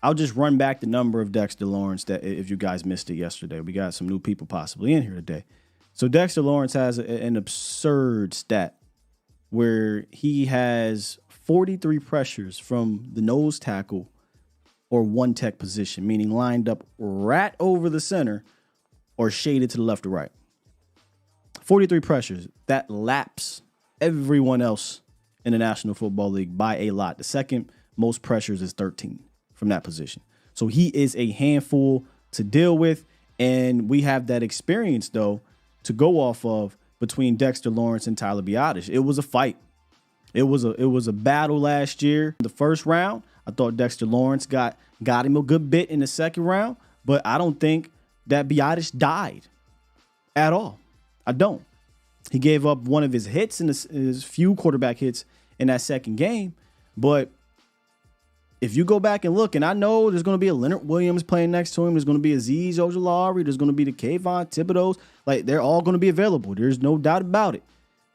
I'll just run back the number of Dexter Lawrence that if you guys missed it yesterday. We got some new people possibly in here today. So Dexter Lawrence has an absurd stat where he has 43 pressures from the nose tackle or one tech position, meaning lined up right over the center or shaded to the left or right. 43 pressures. That laps everyone else in the National Football League by a lot. The second most pressures is 13 from that position. So he is a handful to deal with. And we have that experience, though, to go off of between Dexter Lawrence and Tyler Biadasz. It was a fight. It was a battle last year. The first round, I thought Dexter Lawrence got him a good bit in the second round, but I don't think that Biadasz died at all. I don't. He gave up one of his hits in his few quarterback hits in that second game, but if you go back and look, and I know there's going to be a Leonard Williams playing next to him. There's going to be a Azeez Ojulari. There's going to be the Kayvon Thibodeaux. Like, they're all going to be available. There's no doubt about it.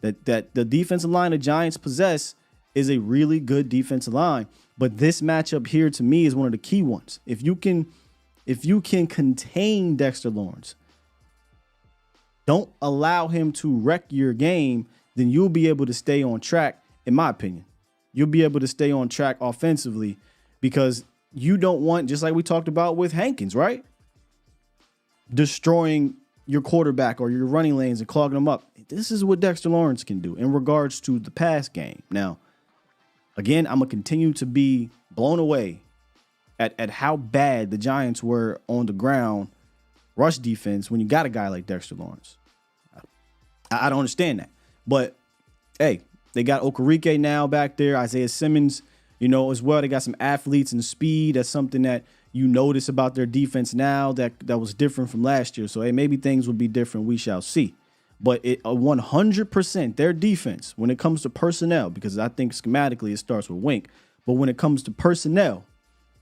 That the defensive line the Giants possess is a really good defensive line. But this matchup here, to me, is one of the key ones. If you can contain Dexter Lawrence, don't allow him to wreck your game, then you'll be able to stay on track, in my opinion. You'll be able to stay on track offensively, because you don't want, just like we talked about with Hankins, right? Destroying your quarterback or your running lanes and clogging them up. This is what Dexter Lawrence can do in regards to the pass game. Now, again, I'm going to continue to be blown away at how bad the Giants were on the ground rush defense when you got a guy like Dexter Lawrence. I don't understand that. But, hey, they got Okereke now back there, Isaiah Simmons, as well. They got some athletes and speed. That's something that you notice about their defense now that was different from last year. So, hey, maybe things will be different. We shall see. But 100% their defense, when it comes to personnel, because I think schematically it starts with Wink, but when it comes to personnel,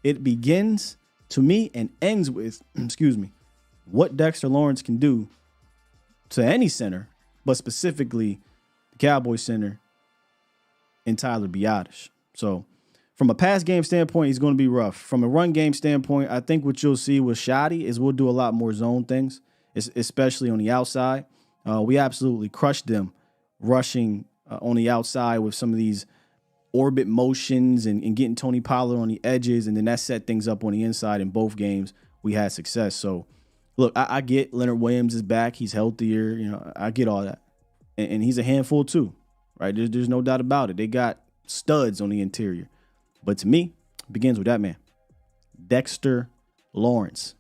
it begins, to me, and ends with, what Dexter Lawrence can do to any center, but specifically the Cowboys center and Tyler Biadasz. So, from a pass game standpoint, he's going to be rough. From a run game standpoint, I think what you'll see with Shoddy is we'll do a lot more zone things, especially on the outside. We absolutely crushed them rushing on the outside with some of these orbit motions and getting Tony Pollard on the edges, and then that set things up on the inside. In both games, we had success. So, look, I get Leonard Williams is back. He's healthier. I get all that. And he's a handful too, right? There's no doubt about it. They got studs on the interior. But to me, it begins with that man, Dexter Lawrence.